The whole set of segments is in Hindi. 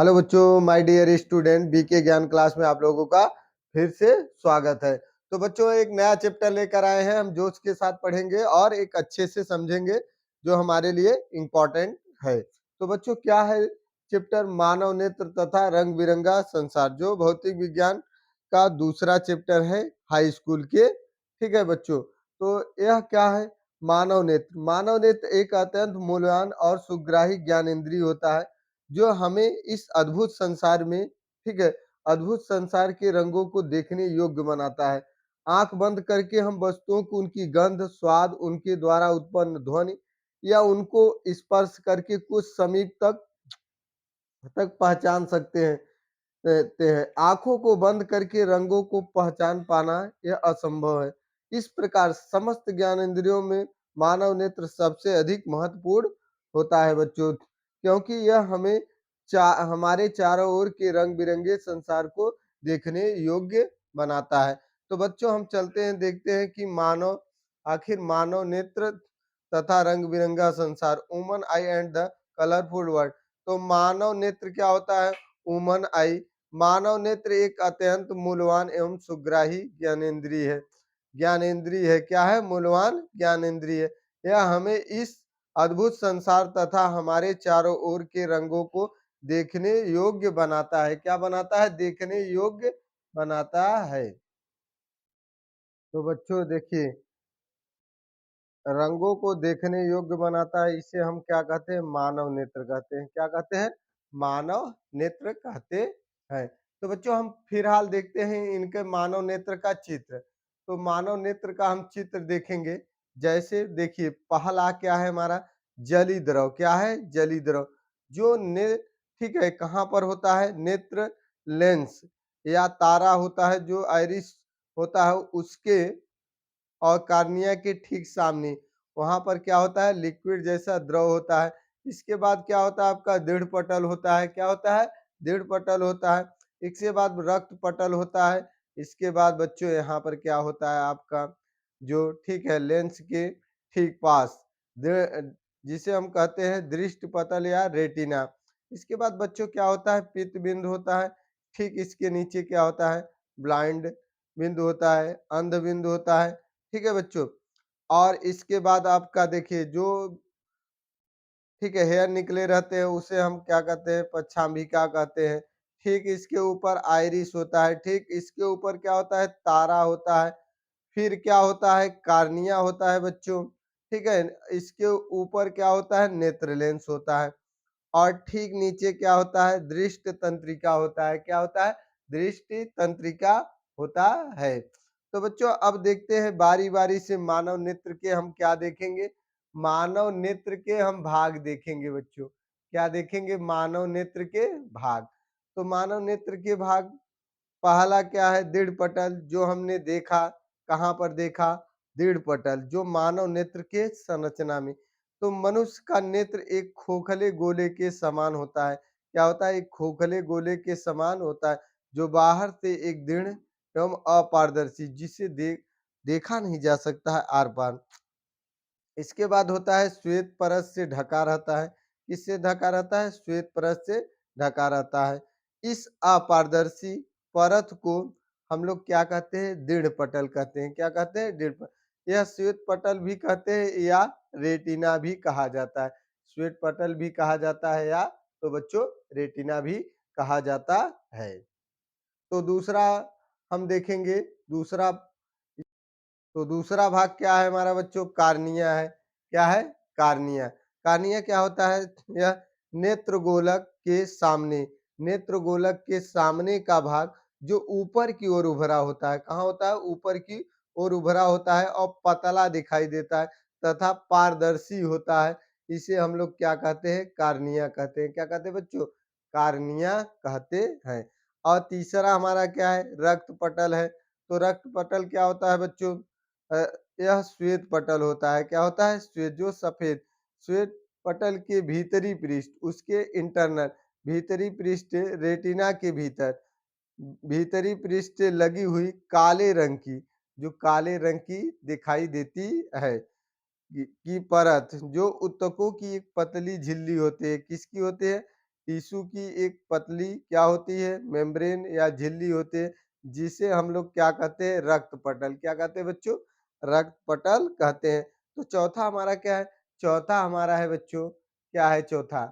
हेलो बच्चों, माय डियर स्टूडेंट, बीके ज्ञान क्लास में आप लोगों का फिर से स्वागत है। तो बच्चों एक नया चैप्टर लेकर आए हैं, हम जोश के साथ पढ़ेंगे और एक अच्छे से समझेंगे जो हमारे लिए इम्पोर्टेंट है। तो बच्चों क्या है चैप्टर? मानव नेत्र तथा रंग बिरंगा संसार, जो भौतिक विज्ञान का दूसरा चैप्टर है हाई स्कूल के। ठीक है बच्चों, तो यह क्या है? मानव नेत्र। मानव नेत्र एक अत्यंत मूल्यवान और सुग्राही ज्ञानेंद्रिय होता है जो हमें इस अद्भुत संसार में, ठीक है, अद्भुत संसार के रंगों को देखने योग्य बनाता है। आंख बंद करके हम वस्तुओं को उनकी गंध, स्वाद, उनके द्वारा उत्पन्न ध्वनि या उनको स्पर्श करके कुछ समीप तक पहचान सकते हैं। आंखों को बंद करके रंगों को पहचान पाना यह असंभव है। इस प्रकार समस्त ज्ञानेंद्रियों में मानव नेत्र सबसे अधिक महत्वपूर्ण होता है बच्चों, क्योंकि यह हमारे चारों ओर के रंग बिरंगे संसार को देखने योग्य बनाता है। तो बच्चों हम चलते हैं, देखते हैं कि आखिर मानव नेत्र तथा रंग बिरंगा संसार, woman I and the colourful world. तो मानव नेत्र क्या होता है? Woman I. मानव नेत्र एक अत्यंत मूल्यवान एवं सुग्राही ज्ञानेंद्रिय है। क्या है? मूल्यवान ज्ञानेंद्रिय। यह हमें इस अद्भुत संसार तथा हमारे चारों ओर के रंगों को देखने योग्य बनाता है। क्या बनाता है? देखने योग्य बनाता है। तो बच्चों देखिए, रंगों को देखने योग्य बनाता है, इसे हम क्या कहते हैं? मानव नेत्र कहते हैं। क्या कहते हैं? मानव नेत्र कहते हैं। तो बच्चों हम फिलहाल देखते हैं इनके मानव नेत्र का चित्र। तो मानव नेत्र का हम चित्र देखेंगे। जैसे देखिए, पहला क्या है हमारा? जली द्रव। क्या है? जली द्रव। जो ने ठीक है, कहाँ पर होता है? नेत्र लेंस या तारा होता है, जो आइरिस होता है उसके और कार्निया के ठीक सामने, वहां पर क्या होता है? लिक्विड जैसा द्रव होता है। इसके बाद क्या होता है? आपका दृढ़ पटल होता है। क्या होता है? दृढ़ पटल होता है। इसके बाद रक्त पटल होता है। इसके बाद बच्चों यहाँ पर क्या होता है आपका? जो ठीक है, लेंस के ठीक पास जिसे हम कहते हैं दृष्टि पटल या रेटिना। इसके बाद बच्चों क्या होता है? पित्त बिंदु होता है। ठीक इसके नीचे क्या होता है? ब्लाइंड बिंदु होता है, अंध बिंदु होता है। ठीक है बच्चों, और इसके बाद आपका देखिए जो ठीक है हेयर निकले रहते हैं उसे हम क्या कहते हैं? पच्छाम्बिका कहते हैं। ठीक इसके ऊपर आइरिस होता है। ठीक इसके ऊपर क्या होता है? तारा होता है। फिर क्या होता है? कार्निया होता है बच्चों। ठीक है, इसके ऊपर क्या होता है? नेत्र लेंस होता है। और ठीक नीचे क्या होता है? दृष्टि तंत्रिका होता है। क्या होता है? दृष्टि तंत्रिका होता है। तो बच्चों अब देखते हैं बारी बारी से मानव नेत्र के हम क्या देखेंगे? मानव नेत्र के हम भाग देखेंगे बच्चों। क्या देखेंगे? मानव नेत्र के भाग। तो मानव नेत्र के भाग, पहला क्या है? दृढ़ पटल, जो हमने देखा। कहाँ पर देखा? दृढ़ पटल, जो मानव नेत्र के संरचना में। तो मनुष्य का नेत्र एक खोखले गोले के समान होता है। क्या होता है? एक खोखले गोले के समान होता है, जो बाहर से एक दृढ़ एवं अपारदर्शी, जिसे देखा नहीं जा सकता है आर पार। इसके बाद होता है श्वेत परत से ढका रहता है। किससे ढका रहता है? श्वेत परत से ढका रहता है। इस अपारदर्शी परत को हम लोग क्या कहते हैं? दृढ़ पटल कहते हैं। क्या कहते हैं? दृढ़ पटल। यह श्वेत पटल भी कहते हैं या रेटिना भी कहा जाता है। श्वेत पटल भी कहा जाता है या तो बच्चों रेटिना भी कहा जाता है। तो दूसरा हम देखेंगे, दूसरा तो दूसरा भाग क्या है हमारा बच्चों? कार्निया है। क्या है? कार्निया। कार्निया क्या होता है? यह नेत्र गोलक के सामने, नेत्र गोलक के सामने का भाग, जो ऊपर की ओर उभरा होता है। कहाँ होता है? ऊपर की ओर उभरा होता है और पतला दिखाई देता है तथा पारदर्शी होता है। इसे हम लोग क्या कहते हैं? कार्निया कहते हैं। क्या कहते हैं बच्चों? कार्निया कहते हैं। और तीसरा हमारा क्या है? रक्त पटल है। तो रक्त पटल क्या होता है बच्चों? अ, यह श्वेत पटल होता है। क्या होता है? श्वेत, जो सफेद। श्वेत पटल के भीतरी पृष्ठ, उसके इंटरनल भीतरी पृष्ठ, रेटिना के भीतर भीतरी पृष्ठ लगी हुई काले रंग की, जो काले रंग की दिखाई देती है की परत, जो उत्तकों की एक पतली झिल्ली होती है। किसकी होती है? टिश्यू की एक पतली क्या होती है? मेम्ब्रेन या झिल्ली होती है, जिसे हम लोग क्या कहते हैं? रक्त पटल। क्या कहते हैं बच्चों? रक्त पटल कहते हैं। तो चौथा हमारा क्या है? चौथा हमारा है बच्चों, क्या है चौथा?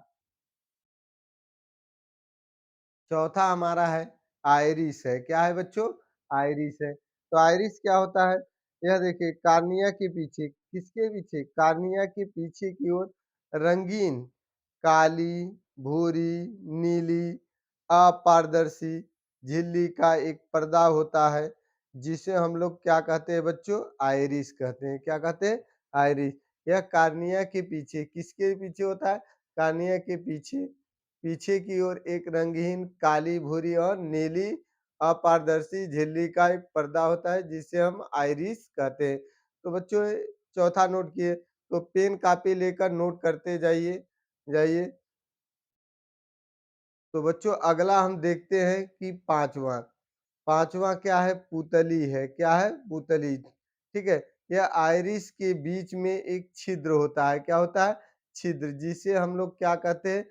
चौथा हमारा है आइरिस है। क्या है बच्चों? आइरिस है। तो आइरिस क्या होता है? यह देखिए कार्निया के पीछे, किसके पीछे? कार्निया के पीछे की ओर रंगीन काली, भूरी, नीली, अपारदर्शी झिल्ली का एक पर्दा होता है, जिसे हम लोग क्या कहते हैं बच्चों? आइरिस कहते हैं। क्या कहते हैं? आइरिस। यह कार्निया के पीछे, किसके पीछे होता है? कार्निया के पीछे, पीछे की ओर एक रंगीन काली, भूरी और नीली अपारदर्शी झिल्ली का एक पर्दा होता है, जिसे हम आइरिस कहते हैं। तो बच्चों चौथा नोट किए, तो पेन कॉपी लेकर नोट करते जाइए जाइए। तो बच्चों अगला हम देखते हैं कि पाँचवाँ, पाँचवाँ क्या है? पुतली है। क्या है? पुतली। ठीक है? यह आइरिस के बीच में एक छिद्र होता है। क्या होता है? छिद्र, जिसे हम लोग क्या कहते हैं?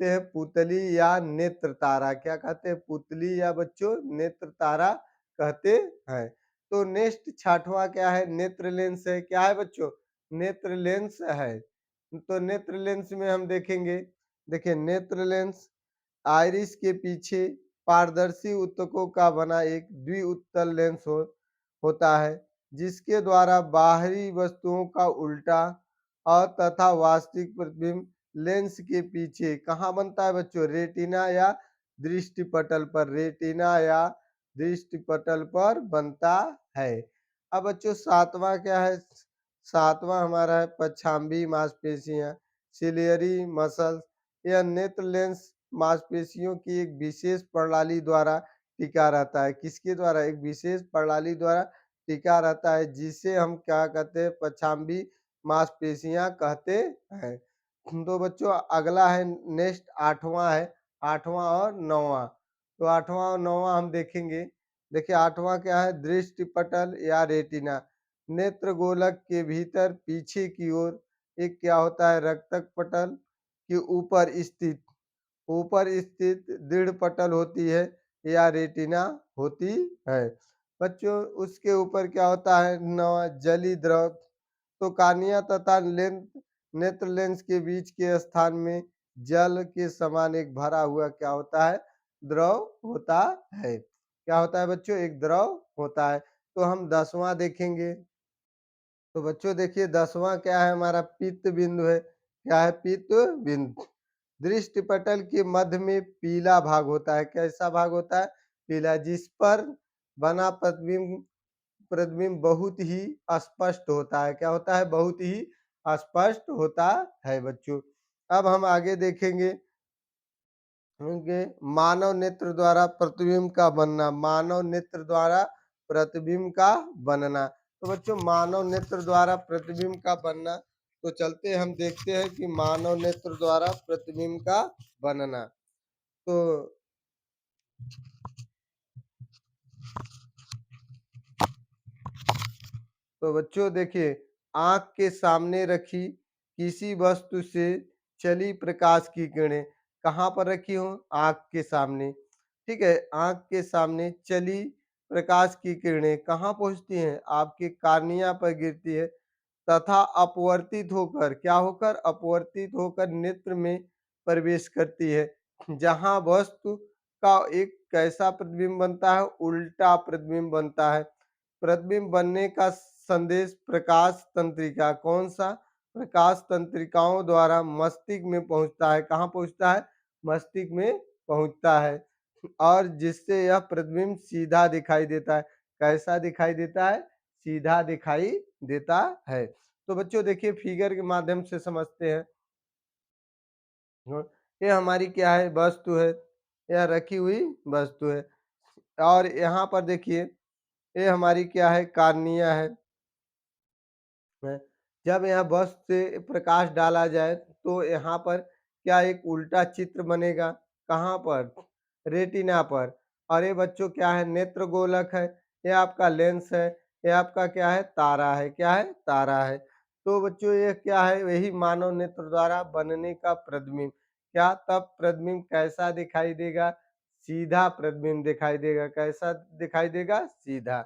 ते हैं पुतली या नेत्र तारा। क्या कहते हैं? पुतली या बच्चों नेत्र तारा कहते हैं। तो नेक्स्ट छठवां क्या है? नेत्र लेंस है। क्या है बच्चों? नेत्र लेंस है। तो नेत्र लेंस में हम देखेंगे, देखिए नेत्र लेंस आइरिस के पीछे पारदर्शी ऊतकों का बना एक द्विउत्तल लेंस होता है, जिसके द्वारा बाहरी वस्तुओं का उल्टा और तथा वास्तविक प्रतिबिंब लेंस के पीछे कहाँ बनता है बच्चों? रेटिना या दृष्टिपटल पर। रेटिना या दृष्टिपटल पर बनता है। अब बच्चों सातवां क्या है? सातवां हमारा है पछांबी मांसपेशियां, सिलियरी मसल्स। यह नेत्र लेंस मांसपेशियों की एक विशेष प्रणाली द्वारा टिका रहता है। किसके द्वारा? एक विशेष प्रणाली द्वारा टिका रहता है, जिसे हम क्या कहते हैं? पछांबी मांसपेशियां कहते हैं। तो बच्चों अगला है नेक्स्ट आठवां है, आठवां और नौवां। तो आठवां और नौवां हम देखेंगे। देखिए आठवां क्या है? दृष्टि पटल या रेटिना। नेत्र गोलक के भीतर पीछे की ओर एक क्या होता है? रक्तक पटल के ऊपर स्थित दृढ़ पटल होती है या रेटिना होती है। बच्चों उसके ऊपर क्या होता है? जली द्रव। तो कार्निया तथा नेत्र लेंस के बीच के स्थान में जल के समान एक भरा हुआ क्या होता है? द्रव होता है। क्या होता है बच्चों? एक द्रव होता है। तो हम 10वां देखेंगे। तो बच्चों देखिए 10वां क्या है? हमारा पित्त बिंदु है। क्या है? पित्त बिंदु। दृष्टिपटल के मध्य में पीला भाग होता है। कैसा भाग होता है? पीला, जिस पर बना प्रतिबिंब प्रतिबिंब बहुत ही स्पष्ट होता है। क्या होता है? बहुत ही स्पष्ट होता है बच्चों। अब हम आगे देखेंगे होंगे मानव नेत्र द्वारा प्रतिबिंब का बनना। मानव नेत्र द्वारा प्रतिबिंब का बनना। तो बच्चों मानव नेत्र द्वारा प्रतिबिंब का बनना, तो चलते हम देखते हैं कि मानव नेत्र द्वारा प्रतिबिंब का बनना। तो बच्चों देखिए आँख के सामने रखी किसी वस्तु से चली प्रकाश की किरणें कहाँ पर रखी हो? आँख के सामने। ठीक है? आँख के सामने चली प्रकाश की किरणें कहाँ पहुँचती हैं? आपके कार्निया पर गिरती है तथा अपवर्तित होकर क्या होकर? अपवर्तित होकर नेत्र में प्रवेश करती है, जहाँ वस्तु का एक कैसा प्रतिबिंब बनता है? उल्टा प्रतिबिंब बनता है। प्रतिबिंब बनने का संदेश प्रकाश तंत्रिका, कौन सा? प्रकाश तंत्रिकाओं द्वारा मस्तिष्क में पहुंचता है। कहाँ पहुंचता है? मस्तिष्क में पहुंचता है, और जिससे यह प्रतिबिंब सीधा दिखाई देता है। कैसा दिखाई देता है? सीधा दिखाई देता है। तो बच्चों देखिए फिगर के माध्यम से समझते हैं। ये हमारी क्या है? वस्तु है, यह रखी हुई वस्तु है। और यहाँ पर देखिए ये हमारी क्या है? कार्निया है। जब यहाँ बस से प्रकाश डाला जाए तो यहाँ पर क्या एक उल्टा चित्र बनेगा? कहाँ पर? रेटिना पर। और ये बच्चों क्या है? नेत्र गोलक है। ये आपका लेंस है। ये आपका क्या है? तारा है। क्या है? तारा है। तो बच्चों ये क्या है? यही मानव नेत्र द्वारा बनने का प्रतिबिंब। क्या तब प्रतिबिंब कैसा दिखाई देगा? सीधा प्रतिबिंब दिखाई देगा। कैसा दिखाई देगा? सीधा।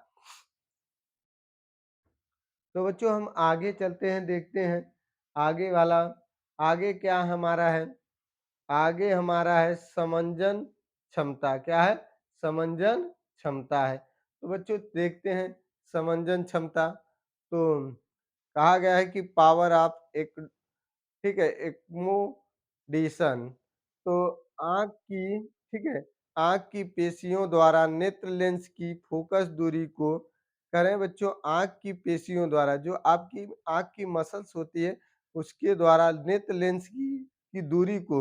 तो बच्चों हम आगे चलते हैं, देखते हैं आगे वाला। आगे क्या हमारा है? आगे हमारा है समंजन क्षमता। क्या है? समंजन क्षमता है। तो बच्चों देखते हैं समंजन क्षमता। तो कहा गया है कि पावर ऑफ एक, ठीक है, एक्मोडेशन। तो आँख की, ठीक है, आँख की पेशियों द्वारा नेत्र लेंस की फ़ोकस दूरी को करें बच्चों, आँख की पेशियों द्वारा, जो आपकी आँख की मसल्स होती है, उसके द्वारा नेत्र लेंस की दूरी को,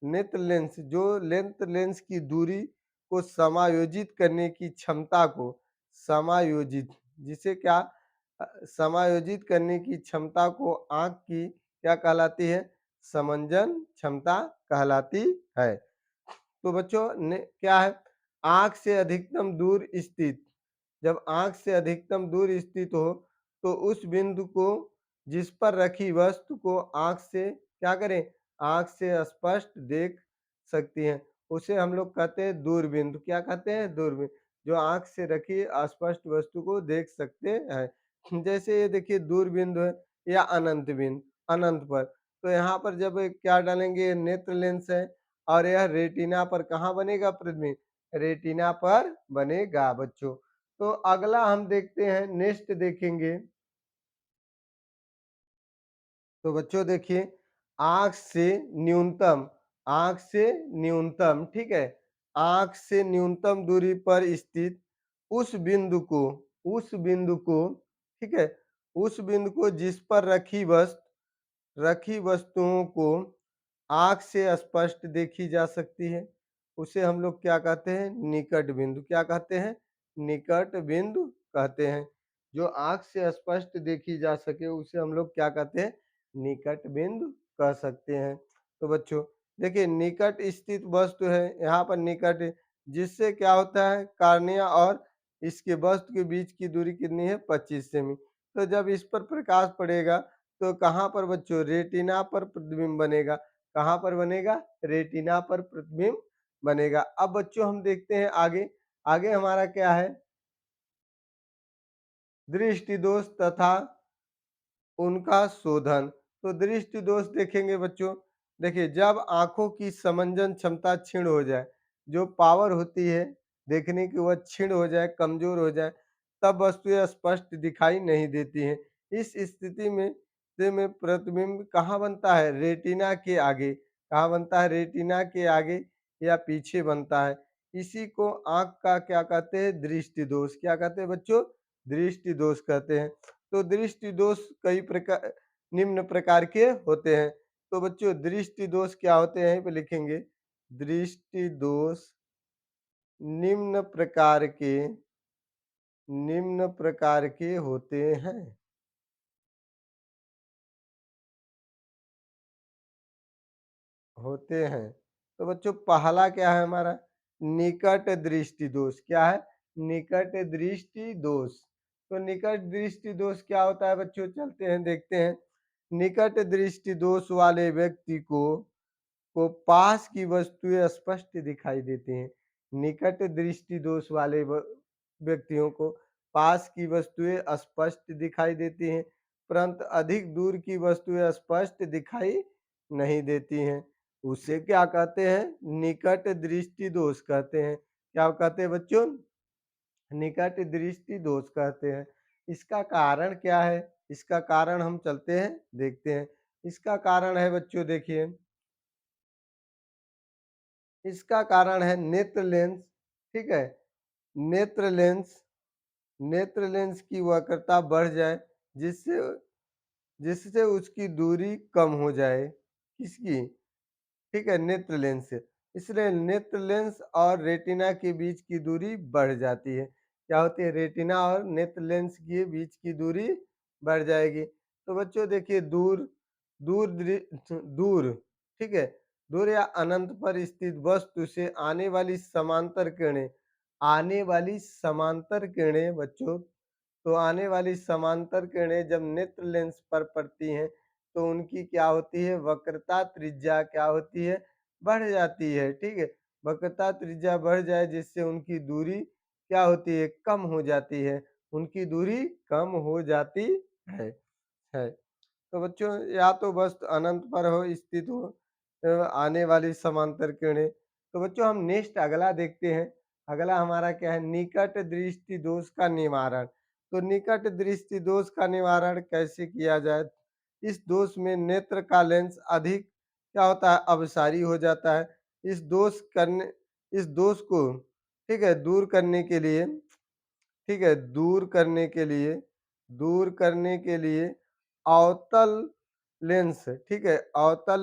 नेत्र लेंस जो नेत्र लेंस की दूरी को समायोजित करने की क्षमता को, समायोजित, जिसे क्या समायोजित करने की क्षमता को आँख की क्या कहलाती है? समंजन क्षमता कहलाती है। तो बच्चों ने क्या है? आँख से अधिकतम दूर स्थित, जब आँख से अधिकतम दूर स्थित हो, तो उस बिंदु को, जिस पर रखी वस्तु को आँख से क्या करें? आँख से स्पष्ट देख सकती हैं, उसे हम लोग कहते हैं दूरबिंदु। क्या कहते हैं? दूरबिंदु। जो आँख से रखी अस्पष्ट वस्तु को देख सकते हैं। जैसे ये देखिए दूरबिंदु है या अनंत बिंदु, अनंत पर। तो यहाँ पर जब क्या डालेंगे? नेत्र लेंस है और यह रेटिना पर कहाँ बनेगा प्रतिबिंब? रेटिना पर बनेगा बच्चों। तो अगला हम देखते हैं, नेक्स्ट देखेंगे। तो बच्चों देखिए, आँख से न्यूनतम, आँख से न्यूनतम, ठीक है? आँख से न्यूनतम दूरी पर स्थित उस बिंदु को, उस बिंदु को, ठीक है? उस बिंदु को जिस पर रखी वस्तुओं को आँख से स्पष्ट देखी जा सकती है, उसे हम लोग क्या कहते हैं? निकट बिंदु। क्या कहते हैं? निकट बिंदु कहते हैं। जो आँख से स्पष्ट देखी जा सके, उसे हम लोग क्या कहते हैं? निकट बिंदु कह सकते हैं। तो बच्चों देखिए, निकट स्थित वस्तु है, यहाँ पर निकट, जिससे क्या होता है? कार्निया और इसके वस्तु के बीच की दूरी कितनी है? 25 सेमी। तो जब इस पर प्रकाश पड़ेगा, तो कहाँ पर बच्चों? रेटिना पर प्रतिबिंब बनेगा। कहाँ पर बनेगा? रेटिना पर प्रतिबिंब बनेगा। अब बच्चों हम देखते हैं आगे। आगे हमारा क्या है? दृष्टि दोष तथा उनका शोधन। तो दृष्टि दोष देखेंगे बच्चों। देखिए, जब आँखों की समंजन क्षमता क्षीण हो जाए, जो पावर होती है देखने की वह क्षीण हो जाए, कमज़ोर हो जाए, तब वस्तुएँ स्पष्ट दिखाई नहीं देती हैं। इस स्थिति में प्रतिबिंब कहाँ बनता है? रेटिना के आगे। कहाँ बनता है? रेटिना के आगे या पीछे बनता है। इसी को आँख का क्या कहते हैं? दृष्टि दोष। क्या कहते हैं बच्चों? दृष्टि दोष कहते हैं। तो दृष्टि दोष कई प्रकार, निम्न प्रकार के होते हैं। तो बच्चों दृष्टि दोष क्या होते हैं? यहीं पे लिखेंगे। दृष्टि दोष निम्न प्रकार के, निम्न प्रकार के होते हैं। होते हैं। तो बच्चों पहला क्या है हमारा? निकट दृष्टि दोष। क्या है? निकट दृष्टि दोष। तो निकट दृष्टि दोष क्या होता है बच्चों? चलते हैं देखते हैं। निकट दृष्टि दोष वाले व्यक्ति को पास की वस्तुएं स्पष्ट दिखाई देती हैं। निकट दृष्टि दोष वाले व्यक्तियों को पास की वस्तुएं स्पष्ट दिखाई देती हैं, परंतु अधिक दूर की वस्तुएं स्पष्ट दिखाई नहीं देती हैं। उसे क्या कहते हैं? निकट दृष्टि दोष कहते हैं। क्या कहते हैं बच्चों? निकट दृष्टि दोष कहते हैं। इसका कारण क्या है? इसका कारण हम चलते हैं देखते हैं। इसका कारण है बच्चों देखिए, इसका कारण है नेत्र लेंस, ठीक है? नेत्र लेंस, नेत्र लेंस की वक्रता बढ़ जाए, जिससे जिससे उसकी दूरी कम हो जाए। किसकी? ठीक है, नेत्र लेंस से। इसलिए नेत्र लेंस और रेटिना के बीच की दूरी बढ़ जाती है। क्या होती है? रेटिना और नेत्र लेंस के बीच की दूरी बढ़ जाएगी। तो बच्चों देखिए, दूर दूर दृ दूर, ठीक है? दूर या अनंत पर स्थित वस्तु से आने वाली समांतर किरणें बच्चों, तो आने वाली समांतर किरणें जब नेत्र लेंस पर पड़ती हैं, तो उनकी क्या होती है, वक्रता त्रिज्या क्या होती है, बढ़ जाती है, ठीक है। वक्रता त्रिज्या बढ़ जाए जिससे उनकी दूरी क्या होती है, कम हो जाती है, उनकी दूरी कम हो जाती है। है। तो बच्चों या तो वस्तु अनंत पर हो स्थित हो आने वाली समांतर किरणें। तो बच्चों हम नेक्स्ट अगला देखते हैं। अगला हमारा क्या है, निकट दृष्टि दोष का निवारण। तो निकट दृष्टि दोष का निवारण कैसे किया जाए? इस दोष में नेत्र का लेंस अधिक क्या होता है, अवसारी हो जाता है। इस दोष को ठीक है दूर करने के लिए, ठीक है, दूर करने के लिए अवतल लेंस, ठीक है, अवतल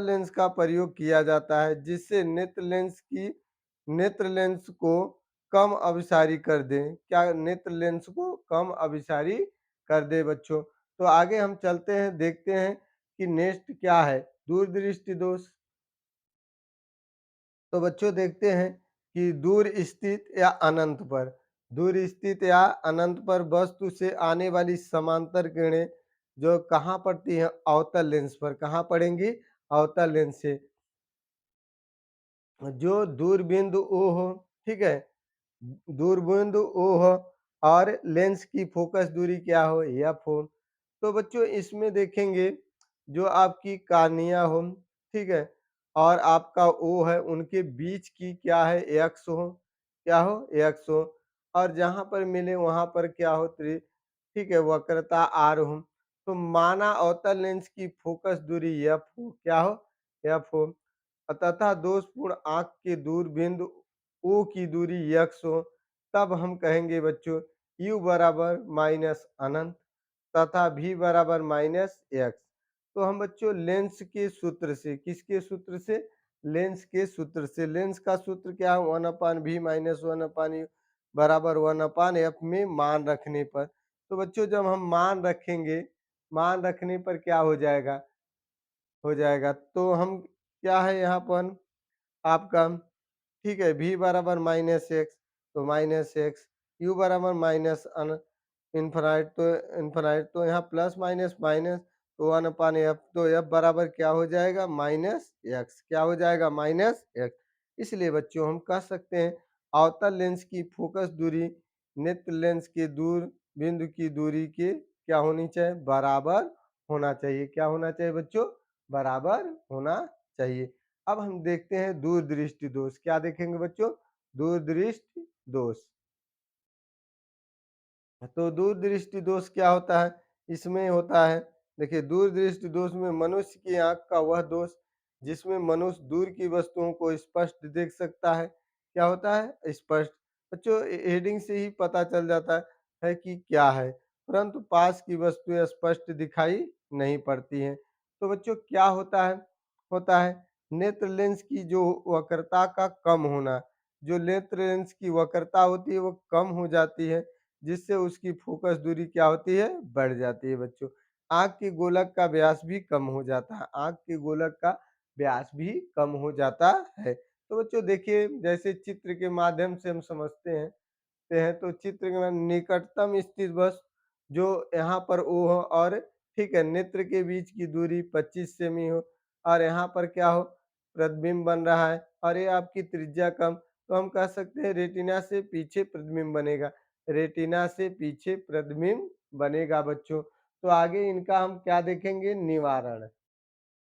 लेंस का प्रयोग किया जाता है जिससे नेत्र लेंस को कम अभिसारी कर दें। क्या नेत्र लेंस को कम अभिसारी कर दे बच्चों। तो आगे हम चलते हैं, देखते हैं कि नेक्स्ट क्या है, दूरदृष्टि दोष। तो बच्चों देखते हैं कि दूर स्थित या अनंत पर वस्तु से आने वाली समांतर किरणें जो कहाँ पड़ती हैं, अवतल लेंस पर। कहाँ पड़ेंगी, अवतल लेंस से। जो दूरबिंदु O हो, ठीक है, दूरबिंदु O हो और लेंस की फोकस दूरी क्या हो, एफ हो। तो बच्चों इसमें देखेंगे जो आपकी कार्निया हो, ठीक है, और आपका O है, उनके बीच की क्या है, एक्स हो, क्या हो, एक्स हो। और जहाँ पर मिले वहाँ पर क्या हो, ठीक है, वक्रता आर हो। तो माना अवतल लेंस की फोकस दूरी एफ हो, क्या हो, एफ हो, तथा दोषपूर्ण आंख के दूर बिंदु ओ की दूरी यक्स हो, तब हम कहेंगे बच्चों u बराबर माइनस अनंत तथा v बराबर माइनस एक्स। तो हम बच्चों लेंस के सूत्र से, किसके सूत्र से, लेंस के सूत्र से, लेंस का सूत्र क्या है, 1/v माइनस 1/u बराबर 1/f में मान रखने पर। तो बच्चों जब हम मान रखेंगे, मान रखने पर क्या हो जाएगा तो हम क्या है यहाँ पर आपका, ठीक है, v बराबर माइनस एक्स, तो माइनस एक्स, u बराबर माइनस अन इन्फानाइट तो यहाँ प्लस माइनस माइनस, तो 1/f, तो f बराबर क्या हो जाएगा, माइनस एक्स। क्या हो जाएगा, माइनस एक्स। इसलिए बच्चों हम कह सकते हैं अवतल लेंस की फोकस दूरी नेत्र लेंस के दूर बिंदु की दूरी के क्या होनी चाहिए, बराबर होना चाहिए। क्या होना चाहिए बच्चों, बराबर होना चाहिए। अब हम देखते हैं दूरदृष्टि दोष। क्या देखेंगे बच्चों, दूरदृष्टि दोष। तो दूरदृष्टि दोष क्या होता है, इसमें होता है, देखिए दूरदृष्टि दोष में मनुष्य की आंख का वह दोष जिसमें मनुष्य दूर की वस्तुओं को स्पष्ट देख सकता है। क्या होता है, स्पष्ट। बच्चों हेडिंग से ही पता चल जाता है कि क्या है, परंतु पास की वस्तुएं स्पष्ट दिखाई नहीं पड़ती हैं। तो बच्चों क्या होता है नेत्र लेंस की जो वक्रता का कम होना, जो नेत्र लेंस की वक्रता होती है वो कम हो जाती है जिससे उसकी फोकस दूरी क्या होती है, बढ़ जाती है बच्चों। आँख के गोलक का व्यास भी कम हो जाता है, आँख के गोलक का व्यास भी कम हो जाता है। तो बच्चों देखिए जैसे चित्र के माध्यम से हम समझते हैं तो चित्र के निकटतम स्थित वस्तु जो यहाँ पर O हो और ठीक है नेत्र के बीच की दूरी 25 सेमी हो और यहाँ पर क्या हो, प्रतिबिंब बन रहा है और ये आपकी त्रिज्या कम, तो हम कह सकते हैं रेटिना से पीछे प्रतिबिंब बनेगा, रेटिना से पीछे प्रतिबिंब बनेगा बच्चों। तो आगे इनका हम क्या देखेंगे, निवारण।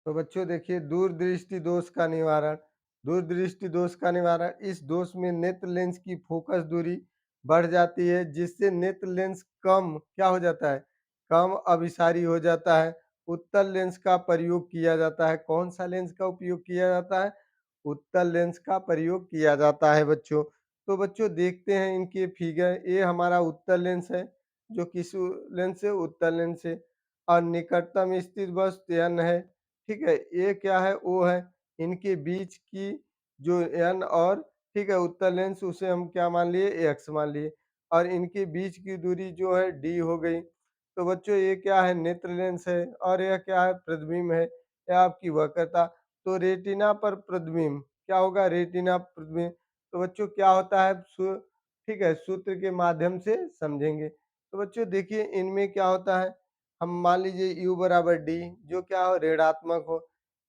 तो बच्चों देखिए दूरदृष्टि दोष का निवारण। दूरदृष्टि दोष का निवारण, इस दोष में नेत्र लेंस की फोकस दूरी बढ़ जाती है जिससे नेत्र लेंस कम क्या हो जाता है, कम अभिसारी हो जाता है। उत्तल लेंस का प्रयोग किया जाता है। कौन सा लेंस का उपयोग किया जाता है, उत्तल लेंस का प्रयोग किया जाता है बच्चों। तो बच्चों देखते हैं इनके फिगर, ये हमारा उत्तल लेंस है, जो किस लेंस है, उत्तल लेंस है, और निकटतम स्थित वस्तु n है, ठीक है, ये क्या है, ओ है। इनके बीच की जो एन और ठीक है उत्तल लेंस उसे हम क्या मान लिए, एक्स मान लिए, और इनके बीच की दूरी जो है डी हो गई। तो बच्चों ये क्या है, नेत्र लेंस है और यह क्या है, प्रतिबिंब है, यह आपकी वक्रता। तो रेटिना पर प्रतिबिंब क्या होगा, रेटिना प्रतिबिंब। तो बच्चों क्या होता है, ठीक है सूत्र के माध्यम से समझेंगे। तो बच्चों देखिए इनमें क्या होता है, हम मान लीजिए u बराबर d जो क्या हो ऋणात्मक हो,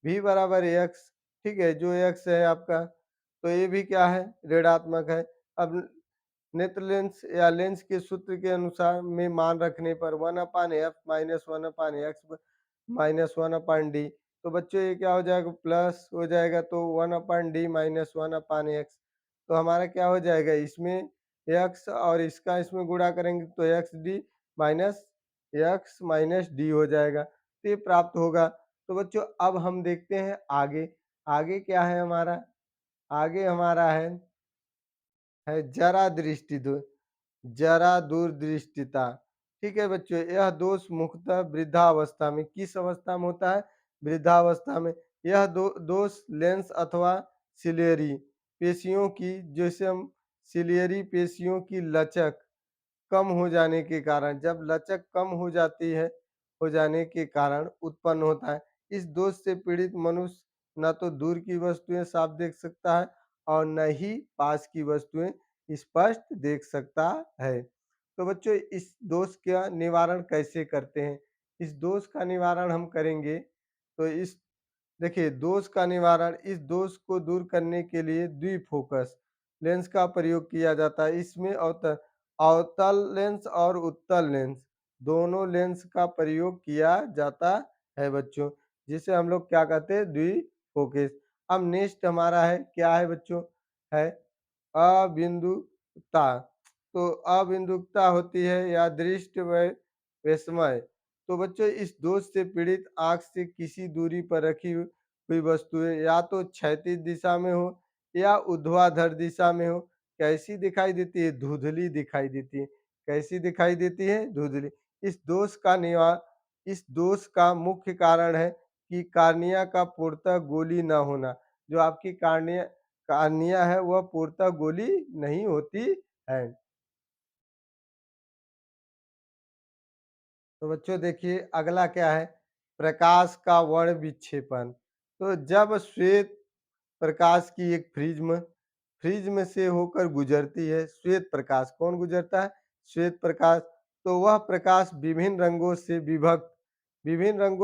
v बराबर x ठीक है, जो x है आपका, तो ये भी क्या है ऋणात्मक है। अब नेत्र लेंस या लेंस के सूत्र के अनुसार में मान रखने पर 1/f minus 1/x minus 1/d, तो बच्चों ये क्या हो जाएगा प्लस हो जाएगा, तो 1/d माइनस 1/x, तो हमारा क्या हो जाएगा इसमें x और इसका इसमें गुणा करेंगे तो xd minus x minus D हो जाएगा, तो ये प्राप्त होगा। तो बच्चों अब हम देखते हैं आगे, आगे क्या है हमारा, आगे हमारा है जरा दृष्टि दो, जरा दूरदृष्टिता। ठीक है बच्चों, यह दोष मुख्यतः वृद्धावस्था में, किस अवस्था में होता है वृद्धावस्था में। यह दोष लेंस अथवा सिलियरी पेशियों की, जैसे हम सिलियरी पेशियों की लचक कम हो जाने के कारण, जब लचक कम हो जाती है हो जाने के कारण उत्पन्न होता है। इस दोष से पीड़ित मनुष्य न तो दूर की वस्तुएं साफ देख सकता है और न ही पास की वस्तुएं स्पष्ट देख सकता है। तो बच्चों इस दोष का निवारण कैसे करते हैं, इस दोष का निवारण हम करेंगे तो इस देखिए दोष का निवारण, इस दोष को दूर करने के लिए द्विफोकस लेंस का प्रयोग किया जाता है। इसमें अवतल लेंस और उत्तल लेंस दोनों लेंस का प्रयोग किया जाता है बच्चों, जिसे हम लोग क्या कहते हैं द्विफोकस। अब नेक्स्ट हमारा है क्या है बच्चों, है अबिंदुता। तो अबिंदुता होती है या दृष्टि विस्मय। तो बच्चों इस दोष से पीड़ित आंख से किसी दूरी पर रखी हुई वस्तुएं या तो क्षैतिज दिशा में हो या ऊर्ध्वाधर दिशा में हो, कैसी दिखाई देती है धुंधली दिखाई देती है, कैसी दिखाई देती है धुंधली। इस दोष का इस दोष का मुख्य कारण है कि कार्निया का पूर्णतः गोली न होना, जो आपकी कार्निया है वह पूर्णतः गोली नहीं होती है। तो बच्चों देखिए अगला क्या है, प्रकाश का वर्ण विक्षेपण। तो जब श्वेत प्रकाश की एक प्रिज्म से होकर गुजरती है, श्वेत प्रकाश कौन गुजरता है श्वेत प्रकाश, तो वह प्रकाश विभिन्न रंगों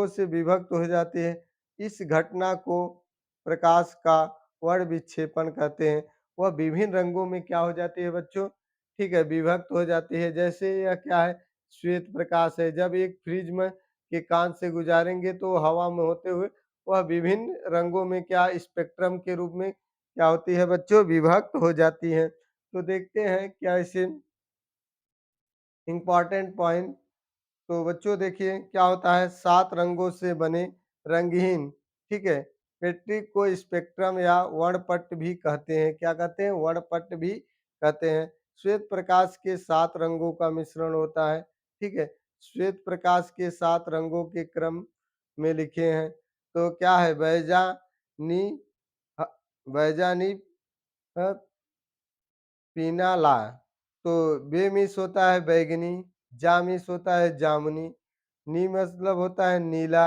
से विभक्त हो जाती है। इस घटना को प्रकाश का वर्ण विक्षेपण कहते हैं। वह विभिन्न रंगों में क्या हो जाती है बच्चों, ठीक है विभक्त हो जाती है। जैसे यह क्या है श्वेत प्रकाश है, जब एक प्रिज्म के कांच से गुजारेंगे तो हवा में होते हुए वह विभिन्न रंगों में क्या स्पेक्ट्रम के रूप में क्या होती है बच्चों विभक्त हो जाती है। तो देखते हैं क्या इसे इम्पॉर्टेंट पॉइंट। तो बच्चों देखिए क्या होता है 7 रंगों से बने रंगहीन, ठीक है, मैट्रिक को स्पेक्ट्रम या वर्णपट भी कहते हैं। क्या कहते हैं वर्णपट भी कहते हैं। श्वेत प्रकाश के 7 रंगों का मिश्रण होता है, ठीक है। श्वेत प्रकाश के 7 रंगों के क्रम में लिखे हैं। तो क्या है बैजानी बैजानी पीनाला, तो बेमिस होता है बैगनी, जामिस होता है जामुनी, नी मतलब होता है नीला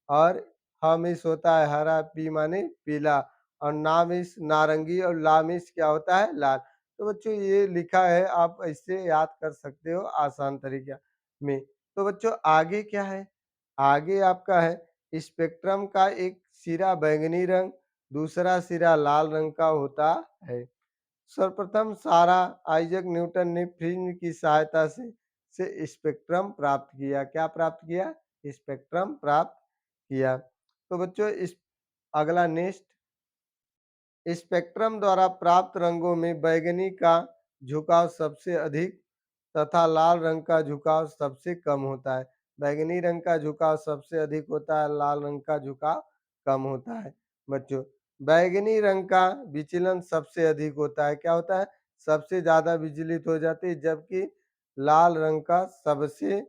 और हामिस होता है हरा, पी माने पीला और नामिस नारंगी और लामिस क्या होता है लाल। तो बच्चों ये लिखा है, आप इससे याद कर सकते हो आसान तरीका में। तो बच्चों आगे क्या है, आगे आपका है स्पेक्ट्रम का एक सिरा बैंगनी रंग, दूसरा सिरा लाल रंग का होता है। सर्वप्रथम सारा आइजैक न्यूटन ने प्रिज्म की सहायता से स्पेक्ट्रम प्राप्त किया। क्या प्राप्त किया स्पेक्ट्रम प्राप्त किया। तो बच्चों इस अगला नेक्स्ट, स्पेक्ट्रम द्वारा प्राप्त रंगों में बैगनी का झुकाव सबसे अधिक तथा लाल रंग का झुकाव सबसे कम होता है। बैगनी रंग का झुकाव सबसे अधिक होता है, लाल रंग का झुकाव कम होता है। बच्चों बैगनी रंग का विचलन सबसे अधिक होता है, क्या होता है सबसे ज्यादा विचलित हो जाती है, जबकि लाल रंग का सबसे,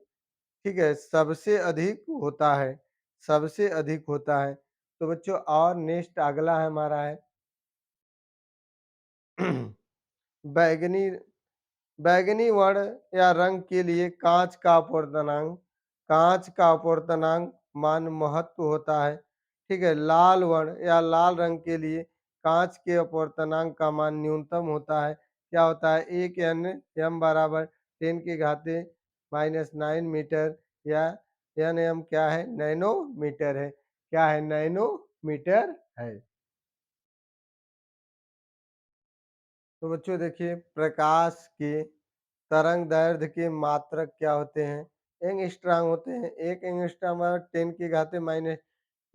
ठीक है, सबसे अधिक होता है, सबसे अधिक होता है। तो बच्चों और नेक्स्ट अगला है हमारा है बैगनी बैगनी वर्ण या रंग के लिए कांच का अपवर्तनांक मान महत्व होता है, ठीक है। लाल वर्ण या लाल रंग के लिए कांच के अपवर्तनांक का मान न्यूनतम होता है, क्या होता है 1 n m बराबर 10 के घाते -9 मीटर या nm क्या है? नैनोमीटर है। क्या है? नैनोमीटर है। तो बच्चों देखिए, प्रकाश के तरंग दैर्ध्य के मात्रक क्या होते हैं? एंगस्ट्रॉम होते हैं। 1 एंगस्ट्रॉम बराबर 10 की घात माइनस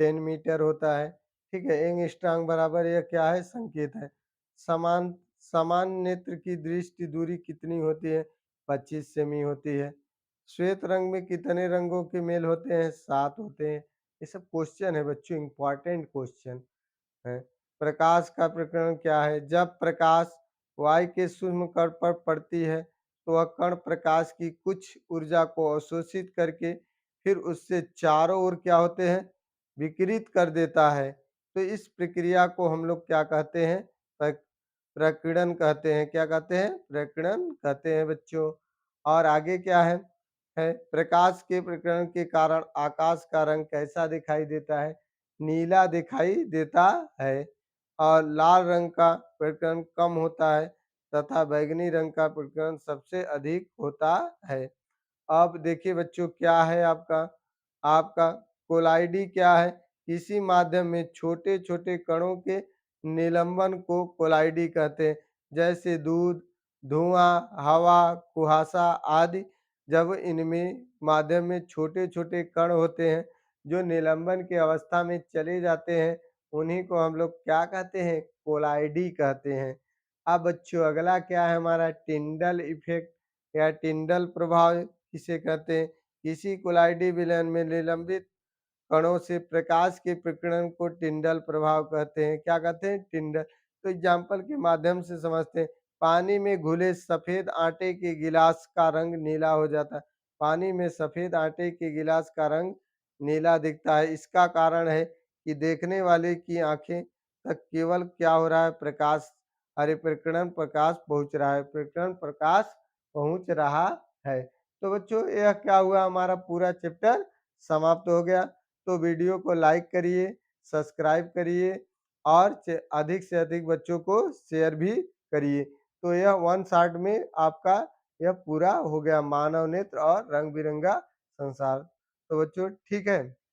10 मीटर होता है। ठीक है, एंगस्ट्रॉम बराबर यह क्या है? संकेत है। समान समान नेत्र की दृष्टि दूरी कितनी होती है? 25 सेमी होती है। श्वेत रंग में कितने रंगों के मेल होते हैं? 7 होते हैं। ये सब क्वेश्चन है बच्चों, इम्पोर्टेंट क्वेश्चन है। प्रकाश का प्रकरण क्या है? जब प्रकाश वायु के सूक्ष्म कण पर पड़ती है तो वह कण प्रकाश की कुछ ऊर्जा को अवशोषित करके फिर उससे चारों ओर क्या होते हैं? विकिरित कर देता है। तो इस प्रक्रिया को हम लोग क्या कहते हैं? प्रकीर्णन कहते हैं। क्या कहते हैं? प्रकीर्णन कहते हैं बच्चों। और आगे क्या है? प्रकाश के प्रकीर्णन के कारण आकाश का रंग कैसा दिखाई देता है? नीला दिखाई देता है। और लाल रंग का प्रकीर्णन कम होता है तथा बैंगनी रंग का प्रकीर्णन सबसे अधिक होता है। अब देखिए बच्चों, क्या है आपका? आपका कोलाइडी क्या है? किसी माध्यम में छोटे-छोटे कणों के निलंबन को कोलाइडी कहते हैं। जैसे दूध, धुआं, हवा, कुहासा आदि। जब इनमें माध्यम में छोटे-छोटे कण होते हैं जो निलंबन की अवस्था में चले जाते हैं, उन्हीं को हम लोग क्या कहते हैं? कोलाइडी कहते हैं। अब बच्चों अगला क्या है हमारा? टिंडल इफेक्ट या टिंडल प्रभाव किसे कहते हैं? किसी कोलाइडी विलयन में निलंबित कणों से प्रकाश के प्रकीर्णन को टिंडल प्रभाव कहते हैं। क्या कहते हैं? टिंडल। तो एग्जाम्पल के माध्यम से समझते हैं। पानी में घुले सफेद आटे के गिलास का रंग नीला हो जाता है। पानी में सफेद आटे के गिलास का रंग नीला दिखता है। इसका कारण है कि देखने वाले की आंखें तक केवल क्या हो रहा है? प्रकाश, अरे प्रकीर्णन प्रकाश पहुंच रहा है। प्रकीर्णन प्रकाश पहुंच रहा है। तो बच्चों यह क्या हुआ? हमारा पूरा चैप्टर समाप्त हो गया। तो वीडियो को लाइक करिए, सब्सक्राइब करिए और अधिक से अधिक बच्चों को शेयर भी करिए। तो यह वन शॉट में आपका यह पूरा हो गया, मानव नेत्र और रंग बिरंगा संसार। तो बच्चों ठीक है।